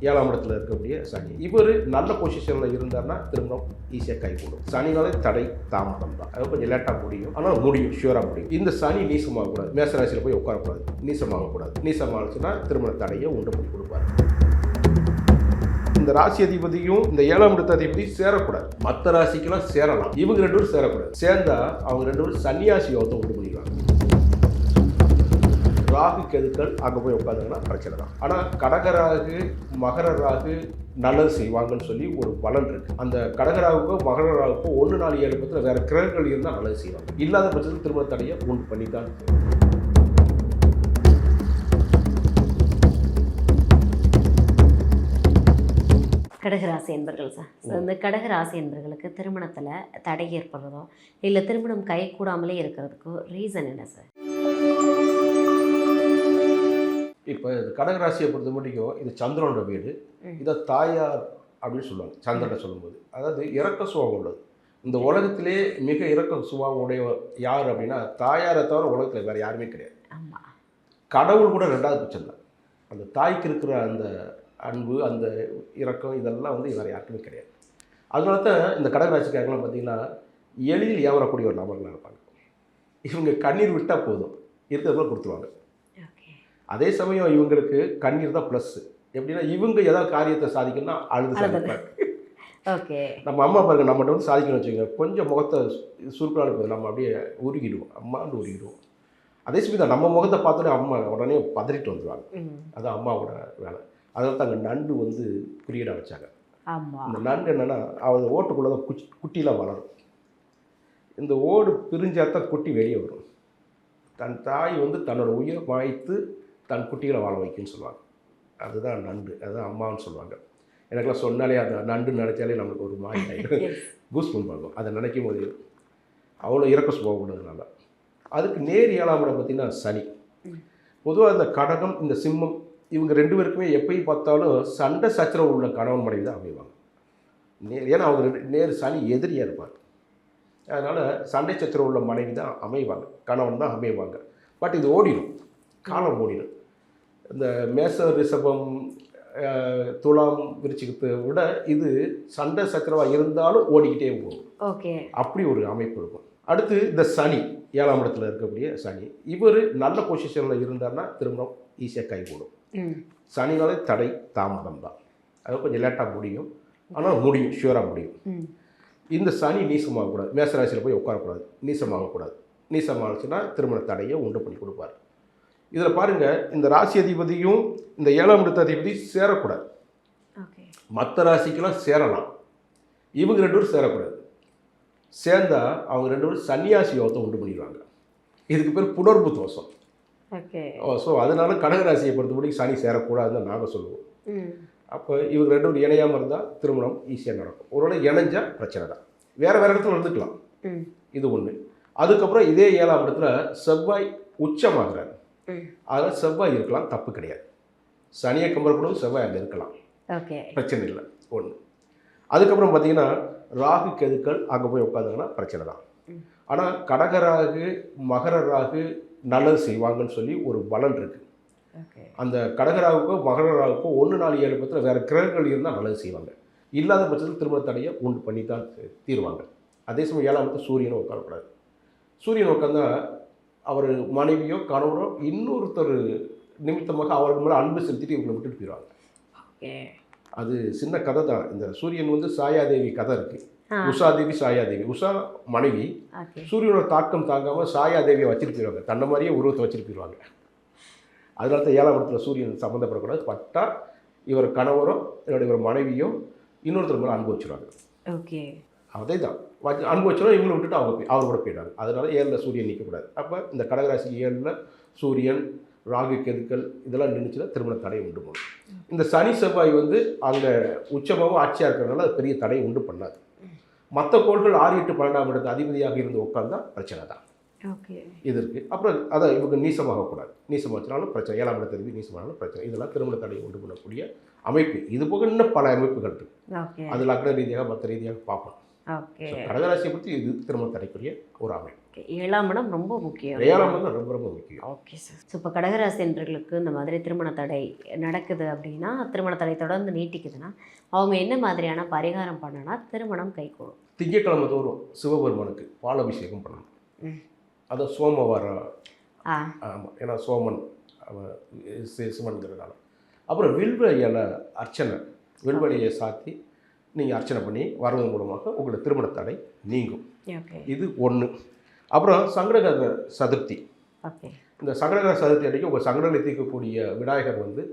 ஏழாம் இடத்துல இருக்கக்கூடிய சனி இவர் நல்ல பொசிஷனில் இருந்தார்னா திருமணம் ஈஸியாக கை கூடும். சனினாலே தடை தாமதம் தான். அது கொஞ்சம் லேட்டாக முடியும், ஆனால் முடியும், ஷியூராக முடியும். இந்த சனி நீசமாகக்கூடாது, மேசராசியில் போய் உட்காரக்கூடாது, நீசமாகக்கூடாது. நீசமாகச்சுன்னா திருமண தடையை உண்டு பண்ணி கொடுப்பாரு. இந்த ராசி அதிபதியும் இந்த ஏழாம் இடத்த அதிபதி சேரக்கூடாது. மற்ற ராசிக்கெல்லாம் சேரலாம், இவங்க ரெண்டு பேரும் சேரக்கூடாது. சேர்ந்தா அவங்க ரெண்டு பேரும் சன்னியாசி யோகத்தை உண்டு பண்ணிக்கலாம். ராகு கெதுக்கள் அங்கே போய் உட்காந்துங்கன்னா பிரச்சனை தான். ஆனால் கடகராகு மகர ராகு நல்லது செய்வாங்கன்னு சொல்லி ஒரு பலன் இருக்குது. அந்த கடகராகுக்கோ மகர ராகுக்கோ 1 4 7 10 வேறு கிரகங்கள் இருந்தால் நல்லது செய்வாங்க. இல்லாத பட்சத்தில் திருமண தடையை உண்டு பண்ணி தான். கடகராசி என்பர்கள் சார், இந்த கடகராசி என்பர்களுக்கு திருமணத்தில் தடை ஏற்படுறதோ இல்லை திருமணம் கை கூடாமலே இருக்கிறதுக்கோ ரீசன் என்ன சார்? இப்போ கடகராசியை பொறுத்த முடியும், இது சந்திரனோட வீடு. இதை தாயார் அப்படின்னு சொல்லுவாங்க சந்திரனை சொல்லும்போது. அதாவது இறக்க சுபாவம் உள்ளது. இந்த உலகத்திலே மிக இறக்க சுபாவம் உடைய யார் அப்படின்னா தாயாரை தவிர உலகத்தில் வேறு யாருமே கிடையாது. கடவுள் கூட 2வது பட்சம் தான். அந்த தாய்க்கு இருக்கிற அந்த அன்பு, அந்த இரக்கம், இதெல்லாம் வேறு யாருக்குமே கிடையாது. அதனால தான் இந்த கடகராசிக்காரங்களாம் பார்த்திங்கன்னா எளிதில் ஏவரக்கூடிய ஒரு நபர்களாக இருப்பாங்க. இவங்க கண்ணீர் விட்டால் போதும், இருக்கிறதுக்குள்ள கொடுத்துருவாங்க. அதே சமயம் இவங்களுக்கு கண்ணீர் தான் ப்ளஸ்ஸு. எப்படின்னா இவங்க ஏதாவது காரியத்தை சாதிக்கணும்னா அழுது சாதிப்பாங்க. ஓகே, நம்ம அம்மா பாருங்க, நம்மகிட்ட சாதிக்கணும்னு வச்சுக்கோங்க, கொஞ்சம் முகத்தை சுருக்கலான போது நம்ம அப்படியே உருகிடுவோம், அம்மான்னு உருகிடுவோம். அதே சமயம் தான் நம்ம முகத்தை பார்த்தோன்னே அம்மா உடனே பதறிட்டு வந்துடுவாங்க. அதுதான் அம்மாவோட வேலை. அதனால தான் அங்கே நண்டு குறியீடாக வச்சாங்க. இந்த நண்டு என்னென்னா அவர் ஓட்டுக்குள்ளே தான் குட்டிலாம் வளரும். இந்த ஓடு பிரிஞ்சால் தான் குட்டி வெளியே வரும். தன் தாய் தன்னோட உயிரை மாய்த்து தன் குட்டிகளை வாழ வைக்குன்னு சொல்லுவாங்க. அதுதான் நண்டு, அதுதான் அம்மான்னு சொல்லுவாங்க. எனக்கெல்லாம் சொன்னாலே அந்த நண்டு நினைச்சாலே நம்மளுக்கு ஒரு மாய் ஆகிடும், கூஸ் பண்ணுவாங்க. அதை நினைக்கும் போது அவ்வளோ இறக்க சுபாவம் உள்ளதுனால. அதுக்கு நேர் 7ஆம் இடம் பார்த்திங்கன்னா சனி. பொதுவாக இந்த கடகம், இந்த சிம்மம், இவங்க 2 பேருக்குமே எப்பயும் பார்த்தாலும் சண்டை சச்சரவு உள்ள கணவன் மனைவி தான் அமைவாங்க. ஏன்னா அவங்க நேர் சனி எதிரியாக இருப்பாங்க. அதனால் சண்டை சச்சரவு உள்ள மனைவி தான் அமைவாங்க, கணவன் தான் அமைவாங்க. பட் இது ஓடிடும், காலம் ஓடிடும். இந்த மேச ரிஷபம் துலாம் விருச்சிகத்தை விட இது சண்டை சச்சரவாக இருந்தாலும் ஓடிக்கிட்டே போகும். ஓகே, அப்படி ஒரு அமைப்பு இருக்கும். அடுத்து இந்த சனி 7ஆம் இடத்துல இருக்கக்கூடிய சனி இவர் நல்ல பொசிஷனில் இருந்தார்னா திருமணம் ஈஸியாக கை கூடும். சனினாலே தடை தாமதம் தான். அது கொஞ்சம் லேட்டாக முடியும், ஆனால் முடியும், ஷியூராக முடியும். இந்த சனி நீசமாகக்கூடாது, மேசராசியில் போய் உட்காரக்கூடாது, நீசமாகக்கூடாது. நீசமாகச்சுன்னா திருமண தடையை உண்டு பண்ணி கொடுப்பார். இதில் பாருங்கள், இந்த ராசி அதிபதியும் இந்த 7ஆம் இடத்த அதிபதி சேரக்கூடாது. மற்ற ராசிக்கெல்லாம் சேரலாம், இவங்க 2 பேரும் சேரக்கூடாது. சேர்ந்தா அவங்க 2 பேரும் சன்னியாசி யோகத்தை உண்டு பண்ணிடுவாங்க. இதுக்கு பேர் புணர்வு தோஷம். ஸோ அதனால கடகராசியை பொறுத்தபடி சனி சேரக்கூடாதுன்னு நாங்கள் சொல்லுவோம். அப்போ இவங்க 2 பேரும் இணையாமல் இருந்தால் திருமணம் ஈஸியாக நடக்கும். ஒருவேளை இணைஞ்சால் பிரச்சனை தான். வேறு இடத்துல இருந்துக்கலாம், இது ஒன்று. அதுக்கப்புறம் இதே 7ஆம் இடத்துல செவ்வாய் உச்சமாகிறார். அதனால் செவ்வாய் இருக்கலாம், தப்பு கிடையாது. சனியை கம்பேர் பண்ணும்போது செவ்வாய் அங்கே இருக்கலாம், பிரச்சனை இல்லை, ஒன்று. அதுக்கப்புறம் பார்த்திங்கன்னா ராகு கெதுக்கள் அங்கே போய் உட்காந்துங்கன்னா பிரச்சனை தான். ஆனால் கடகராகு மகர ராகு நல்லது செய்வாங்கன்னு சொல்லி ஒரு பலன் இருக்குது. அந்த கடகராகுக்கோ மகர ராகுக்கோ 1 4 7 10 வேறு கிரகங்கள் இருந்தால் நல்லது செய்வாங்க. இல்லாத பட்சத்தில் திருமண தடையை உண்டு பண்ணி தான் தீர்வாங்க. அதே சமயம் 7ஆம் இடத்துல சூரியனும் உட்காரக்கூடாது. சூரியன் உட்காந்தா அவர் மனைவியோ கணவரோ இன்னொருத்தர் நிமித்தமாக அவருக்கு மேலே அன்பு செலுத்திட்டு இவங்களை விட்டுட்டு போயிடுவாங்க. அது சின்ன கதை தான். இந்த சூரியன் சாயாதேவி கதை இருக்குது. உஷாதேவி சாயாதேவி. உஷா மனைவி, சூரியனோட தாக்கம் தாங்காமல் சாயாதேவியை வச்சுட்டு போயிடுவாங்க, தன்னை மாதிரியே உருவத்தை வச்சுட்டு போயிடுவாங்க. அதனால தான் 7ஆம் இடத்துல சூரியன் சம்மந்தப்படக்கூடாது. பட்டா இவர் கணவரோ இவர் மனைவியோ இன்னொருத்தர் மேலே அன்பு வச்சுருவாங்க. அதே தான் அன்பு வச்சுரும், இவங்களை விட்டுட்டு அவர் கூட போயிடுவாங்க. அதனால் 7ல் சூரியன் நிற்கக்கூடாது. அப்போ இந்த கடகராசி 7ல் சூரியன் ராகு கெதுக்கள் இதெல்லாம் நின்றுச்சுன்னா திருமண தடை உண்டு பண்ணும். இந்த சனி செவ்வாய் அங்கே உச்சமாகவும் ஆட்சியாக இருக்கிறதுனால அது பெரிய தடையை உண்டு பண்ணாது. மற்ற கோள்கள் 6 8 12ஆம் இடத்து அதிபதியாக இருந்து உட்கார்ந்தா பிரச்சனை தான். இது இருக்குது. அப்புறம் அதை இவங்க நீசமாகக்கூடாது. நீசமாச்சினாலும் பிரச்சனை, 7ஆம் இடத்து அதிபதி நீசமானாலும் பிரச்சனை. இதெல்லாம் திருமண தடையை உண்டு பண்ணக்கூடிய அமைப்பு. இது போக இன்னும் பல அமைப்புகள் இருக்குது. அது லக்ன ரீதியாக மற்ற ரீதியாக பார்ப்போம். கடகராசியை பற்றி இது திருமண தடைக்குரிய ஒரு அமைப்பு. ஓகே, 7ஆம் இடம் ரொம்ப முக்கியம். 7ஆம் இடம் ரொம்ப ரொம்ப முக்கியம். Okay sir. ஸோ இப்போ கடகராசி என்பர்களுக்கு இந்த மாதிரி திருமண தடை நடக்குது அப்படின்னா, திருமண தடை தொடர்ந்து நீட்டிக்குதுன்னா, அவங்க என்ன மாதிரியான பரிகாரம் பண்ணனா திருமணம் கைகூடும்? திங்கட்கிழமை தோறும் சிவபெருமானுக்கு பால் அபிஷேகம் பண்ணணும். ம். அதை சோமவாரம். ஆ. ஆமாம், ஏன்னா சோமன் அவன் சிவன்கிறதுனால. அப்புறம் வில்வ இலை அர்ச்சனை, வில்வ இலையை சாத்தி நீங்கள் அர்ச்சனை பண்ணி வர்றது மூலமாக உங்களோட திருமண தடை நீங்கும். ஓகே. இது ஒன்று. அப்புறம் சங்கடகர சதுர்த்தி. ஓகே. இந்த சங்கடகர சதுர்த்தி அன்றைக்கி உங்கள் சங்கடங்களை தீர்க்கக்கூடிய விநாயகர் வந்து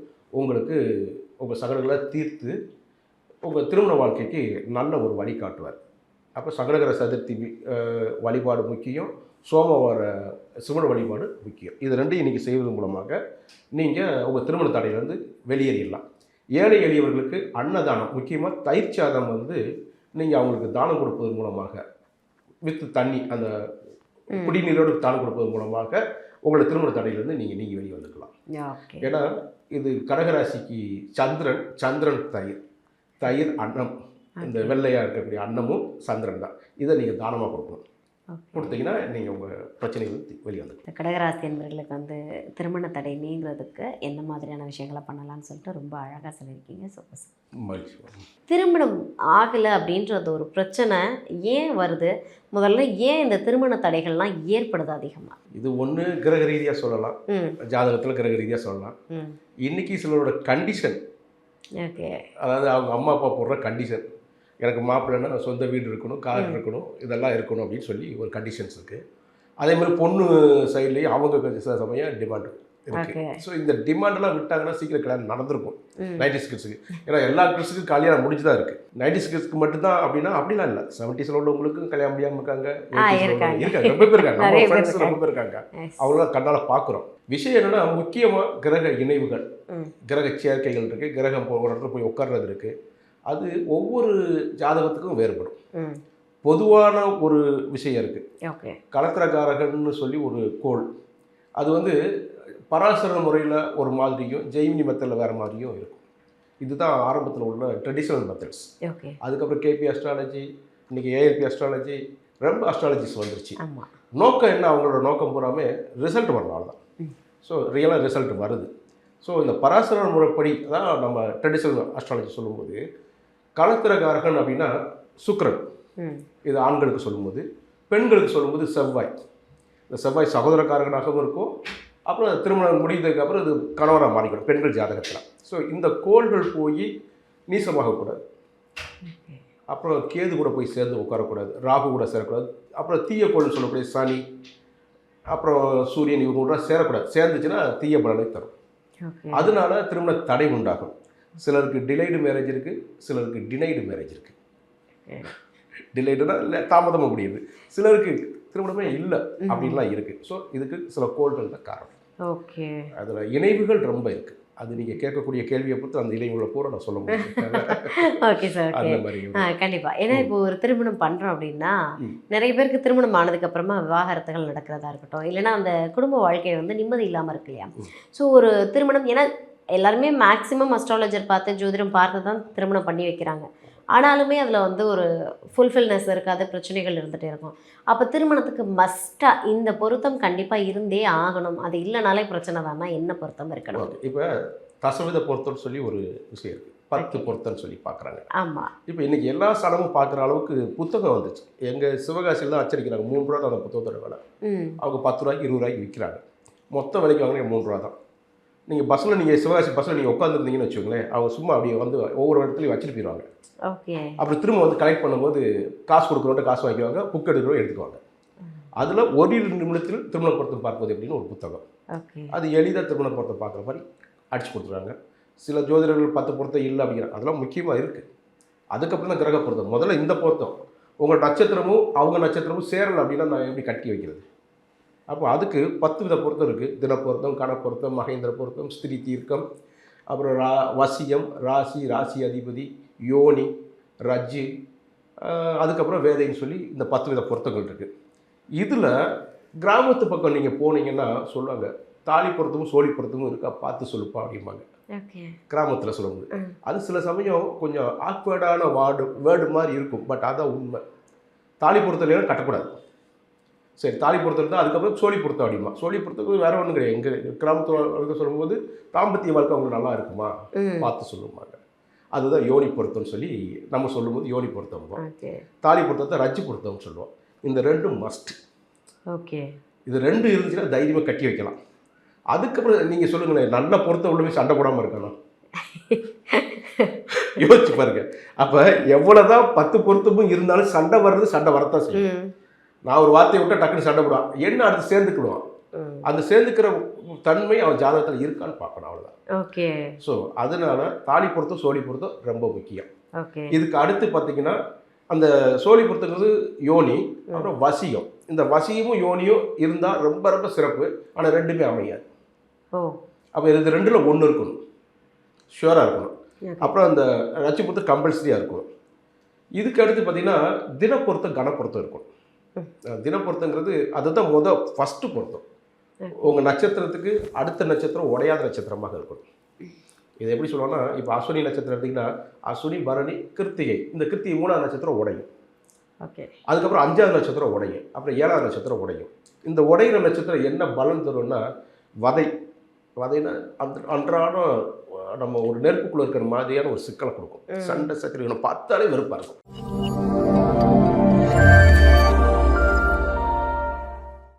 உங்களுக்கு உங்கள் சங்கடங்களை தீர்த்து உங்கள் திருமண வாழ்க்கைக்கு நல்ல ஒரு வழி காட்டுவார். அப்போ சங்கடகர சதுர்த்தி வழிபாடு முக்கியம், சோமவார சிவன வழிபாடு முக்கியம். இது ரெண்டையும் இன்றைக்கி செய்வது மூலமாக நீங்கள் உங்கள் திருமண தடையிலேருந்து வெளியேறிடலாம். ஏழை எளியவர்களுக்கு அன்னதானம், முக்கியமாக தயிர் சாதம் வந்து நீங்கள் அவங்களுக்கு தானம் கொடுப்பதன் மூலமாக, வித்து தண்ணி அந்த குடிநீரோடு தானம் கொடுப்பதன் மூலமாக உங்களோட திருமண தடையிலேருந்து நீங்கள் வெளியே வந்துக்கலாம். ஏன்னா இது கடகராசிக்கு சந்திரன் தயிர் அன்னம், இந்த வெள்ளையாக இருக்கக்கூடிய அன்னமும் சந்திரன் தான். இதை நீங்கள் தானமாக கொடுக்கணும். கொடுத்தீங்கன்னா நீங்கள் உங்கள் பிரச்சனைகள் வெளியே வந்து. கடகராசி என்பவர்களுக்கு வந்து திருமண தடை நீங்கிறதுக்கு எந்த மாதிரியான விஷயங்களை பண்ணலாம்னு சொல்லிட்டு ரொம்ப அழகாக சொல்லியிருக்கீங்க. சூப்பர். திருமணம் ஆகலை அப்படின்றது ஒரு பிரச்சனை ஏன் வருது? முதல்ல ஏன் இந்த திருமண தடைகள்லாம் ஏற்படுது அதிகமாக? இது ஒன்று கிரக ரீதியாக சொல்லலாம், ஜாதகத்தில் கிரக ரீதியாக சொல்லலாம். இன்றைக்கி சிலரோட கண்டிஷன், ஓகே, அதாவது அவங்க அம்மா அப்பா போடுற கண்டிஷன், எனக்கு மாப்பிள்ளைன்னா சொந்த வீடு இருக்கணும், கார் இருக்கணும், இதெல்லாம் இருக்கணும் அப்படின்னு சொல்லி ஒரு கண்டிஷன்ஸ் இருக்குது. அதே மாதிரி பொண்ணு சைட்லேயும் அவங்க சில சமயம் டிமாண்ட் இருக்குது. ஸோ இந்த டிமாண்டெல்லாம் விட்டாங்கன்னா சீக்கிரம் கல்யாணம் நடந்திருக்கும் 90s கிட்ஸுக்கு. ஏன்னா எல்லா கிட்ஸுக்கும் கல்யாணம் முடிஞ்சு தான் இருக்குது. 90s கிட்ஸ்க்கு மட்டும்தான் அப்படிலாம் இல்லை. 70s உள்ளவங்களுக்கும் கல்யாணம் முடியாமல் இருக்காங்க, இருக்காங்க, ரொம்ப பேர் இருக்காங்க, நம்ம ஃப்ரெண்ட்ஸ் ரொம்ப பேர் இருக்காங்க. அவங்களாம் கண்ணால் பார்க்குறோம். விஷயம் என்னென்னா, முக்கியமாக கிரக இணைவுகள், கிரக சேர்க்கைகள் இருக்குது, கிரகம் ஒரு இடத்துல போய் உட்கார்றது இருக்குது. அது ஒவ்வொரு ஜாதகத்துக்கும் வேறுபடும். பொதுவான ஒரு விஷயம் இருக்குது. கலத்திரகாரகன்னு சொல்லி ஒரு கோள், அது வந்து பராசர முறையில் ஒரு மாதிரியும் ஜெய்மினி மெத்தடில் வேறு மாதிரியும் இருக்கும். இதுதான் ஆரம்பத்தில் உள்ள ட்ரெடிஷ்னல் மெத்தட்ஸ். அதுக்கப்புறம் கேபி அஸ்ட்ராலஜி, இன்றைக்கி ஏஎல்பி அஸ்ட்ராலஜி, ரொம்ப அஸ்ட்ராலஜிஸ் வந்துருச்சு. நோக்கம் என்ன? அவங்களோட நோக்கம் பூராமே ரிசல்ட் வரணும், அவ்வளோதான். ஸோ ரியலாக ரிசல்ட் வருது. ஸோ இந்த பராசர முறைப்படி தான் நம்ம ட்ரெடிஷ்னல் அஸ்ட்ராலஜி சொல்லும்போது, கலத்திரகாரகன் அப்படின்னா சுக்கிரன், இது ஆண்களுக்கு சொல்லும்போது. பெண்களுக்கு சொல்லும்போது செவ்வாய். இந்த செவ்வாய் சகோதரக்காரகனாகவும் இருக்கும். அப்புறம் திருமணம் முடிந்ததுக்கப்புறம் இது கணவராக மாறிக்கணும் பெண்கள் ஜாதகத்தில். ஸோ இந்த கோள்கள் போய் நீசமாகக்கூடாது. அப்புறம் கேது கூட போய் சேர்ந்து உட்காரக்கூடாது, ராகு கூட சேரக்கூடாது. அப்புறம் தீய கோள்னு சொல்லக்கூடிய சனி, அப்புறம் சூரியன், இவங்க கூட சேரக்கூடாது. சேர்ந்துச்சுன்னா தீய பலனை தரும். அதனால திருமண தடை உண்டாகும். சிலருக்கு டிலைடு மேரேஜ் இருக்குது, சிலருக்கு டினைடு மேரேஜ் இருக்குது. டிலைடுனா இல்லை, தாமதமாக முடியுது. சிலருக்கு திருமணமே இல்லை அப்படின்லாம் இருக்குது. ஸோ இதுக்கு சில கோள்கள் தான் காரணம். ஓகே. அதில் இணைவுகள் ரொம்ப இருக்குது. அது நீங்கள் கேட்கக்கூடிய கேள்வியை பொறுத்து அந்த இணைவுகளை பூரா நான் சொல்ல முடியும். ஓகே சார், அந்த மாதிரி கண்டிப்பாக. ஏன்னா இப்போ ஒரு திருமணம் பண்ணுறோம் அப்படின்னா நிறைய பேருக்கு திருமணம் ஆனதுக்கப்புறமா விவாகரத்துகள் நடக்கிறதா இருக்கட்டும், இல்லைன்னா அந்த குடும்ப வாழ்க்கை வந்து நிம்மதி இல்லாமல் இருக்கு இல்லையா? ஸோ ஒரு திருமணம், ஏன்னா எல்லாருமே மேக்ஸிமம் அஸ்ட்ராலஜர் பார்த்து ஜோதிடம் பார்த்து தான் திருமணம் பண்ணி வைக்கிறாங்க. ஆனாலுமே அதில் வந்து ஒரு ஃபுல்ஃபில்னஸ் இருக்காது, பிரச்சனைகள் இருந்துகிட்டே இருக்கும். அப்போ திருமணத்துக்கு மஸ்ட்டாக இந்த பொருத்தம் கண்டிப்பாக இருந்தே ஆகணும், அது இல்லைனாலே பிரச்சனை தானா? என்ன பொருத்தம் இருக்கணும்? இப்போ தசவித பொருத்தம்னு சொல்லி ஒரு விஷயம் இருக்குது, 10 பொருத்தம்னு சொல்லி பார்க்குறாங்க. ஆமாம். இப்போ இன்றைக்கி எல்லா சடமும் பார்க்குற அளவுக்கு புத்தகம் வந்துச்சு. எங்கள் சிவகாசியில் தான் அச்சடிக்கிறாங்க. 3 ரூபா தான் அந்த புத்தகத்தோட விலை. அவங்க 10 ரூபாய்க்கு 20 ரூபாய்க்கு விற்கிறாங்க. மொத்த விலைக்கு வாங்கினா 3 ரூபா தான். நீங்கள் பஸ்ஸில், நீங்கள் சிவகாசி பஸ்ஸில் நீங்கள் உட்காந்துருந்தீங்கன்னு வச்சுக்கோங்களேன், அவங்க சும்மா அப்படியே வந்து ஒவ்வொரு இடத்துலையும் வச்சுட்டு போயிடுவாங்க. ஓகே. அப்புறம் திரும்ப வந்து கலெக்ட் பண்ணும்போது காசு கொடுக்குறவங்க காசு வாங்கிக்குவாங்க, புக் எடுக்கிறவங்க எடுத்துக்குவாங்க. அதில் 1 நிமிடத்தில் திருமண பொருத்தம் பார்ப்பது அப்படின்னு ஒரு புத்தகம். அது எளிதாக திருமண பொருத்தம் பார்க்குற மாதிரி அடிச்சு கொடுத்துருவாங்க. சில ஜோதிடர்கள் 10 பொருத்தம் இல்லை அப்படிங்கிறாங்க. அதெல்லாம் முக்கியமாக இருக்குது. அதுக்கப்புறம் தான் கிரக பொருத்தம். முதல்ல இந்த பொருத்தம், உங்கள் நட்சத்திரமும் அவங்க நட்சத்திரமும் சேரலை அப்படின்னா நான் எப்படி கட்டி வைக்கிறது? அப்போ அதுக்கு 10 வித பொருத்தம் இருக்குது. தினப்பொருத்தம், கணப்பொருத்தம், மகேந்திர பொருத்தம், ஸ்திரீ தீர்க்கம், அப்புறம் வசியம், ராசி அதிபதி, யோனி, ரஜ்ஜு, அதுக்கப்புறம் வேதைன்னு சொல்லி இந்த 10 வித பொருத்தங்கள் இருக்குது. இதில் கிராமத்து பக்கம் நீங்கள் போனீங்கன்னா சொல்லுவாங்க, தாலி பொருத்தமும் சோழி பொருத்தமும் இருக்கா, பார்த்து சொல்லுப்பா அப்படிம்பாங்க. கிராமத்தில் சொல்லும்போது அது சில சமயம் கொஞ்சம் ஆக்வர்டான வேர்டு மாதிரி இருக்கும். பட் அதான் உண்மை. தாலி பொருத்தம் இல்லைன்னா கட்டக்கூடாது. சரி தாலி பொருத்தம் தான். அதுக்கப்புறம் சோழி பொருத்தம் அப்படிமா. சோழி பொருத்தத்துக்கு வேற ஒன்றும் கிடையாது. எங்கள் கிராமத்தில் சொல்லும்போது தாம்பத்திய வாழ்க்கை அவங்களுக்கு நல்லா இருக்குமா பார்த்து சொல்லுவாங்க. அதுதான் யோனி பொருத்தம்னு சொல்லி நம்ம சொல்லும்போது யோனி பொருத்தம். தாலி பொருத்தத்தை ரஜ்ஜு பொருத்தம்னு சொல்லுவோம். இந்த ரெண்டும் மஸ்ட். ஓகே. இது 2 இருந்துச்சுன்னா தைரியமாக கட்டி வைக்கலாம். அதுக்கப்புறம் நீங்கள் சொல்லுங்களேன், நல்ல பொருத்தம் உள்ளவே சண்டை போடாமல் இருக்கணும். யோசிச்சு பாருங்க. அப்போ எவ்வளோதான் 10 பொருத்தமும் இருந்தாலும் சண்டை வர்றது சண்டை வரத்தான் செய்யும். நான் ஒரு வார்த்தையை விட்டால் டக்குன்னு சண்டை போடுவான். என்ன அடுத்து சேர்ந்துக்கிடுவான். அந்த சேர்ந்துக்கிற தன்மை அவன் ஜாதகத்தில் இருக்கான்னு பார்க்கணும். அவ்வளோதான். ஓகே. ஸோ அதனால தாலி பொருத்தம் சோழி பொருத்தம் ரொம்ப முக்கியம். ஓகே. இதுக்கு அடுத்து பார்த்தீங்கன்னா அந்த சோழி பொருத்தங்கிறது யோனி, அப்புறம் வசியம். இந்த வசியமும் யோனியும் இருந்தால் ரொம்ப ரொம்ப சிறப்பு. ஆனால் ரெண்டுமே அமையாது. அப்போ இது 2ல் 1 இருக்கணும், ஷுவராக இருக்கணும். அப்புறம் அந்த ரச்சி பொருத்தம் கம்பல்சரியாக இருக்கணும். இதுக்கு அடுத்து பார்த்தீங்கன்னா தினப்பொருத்தம் கனப்பொருத்தம் இருக்கணும். தினப்பொருத்தங்கிறது அதுதான் ஃபஸ்ட்டு பொருத்தம். உங்கள் நட்சத்திரத்துக்கு அடுத்த நட்சத்திரம் உடையாத நட்சத்திரமாக இருக்கணும். இது எப்படி சொல்லுவாங்கன்னா, இப்போ அஸ்வினி நட்சத்திரம் எடுத்திங்கன்னா அஸ்வினி, பரணி, கிருத்திகை. இந்த கிருத்திகை 3ஆவது நட்சத்திரம் உடையும். ஓகே. அதுக்கப்புறம் 5ஆவது நட்சத்திரம் உடையும். அப்புறம் 7ஆவது நட்சத்திரம் உடையும். இந்த உடையிற நட்சத்திரம் என்ன பலன் தரும்னா வதைனா அன்றாடம் நம்ம ஒரு நெருப்புக்குள்ளே இருக்கிற மாதிரியான ஒரு சிக்கலை கொடுக்கும். சண்டை சக்கரை பார்த்தாலே வெறுப்பாக இருக்கும்.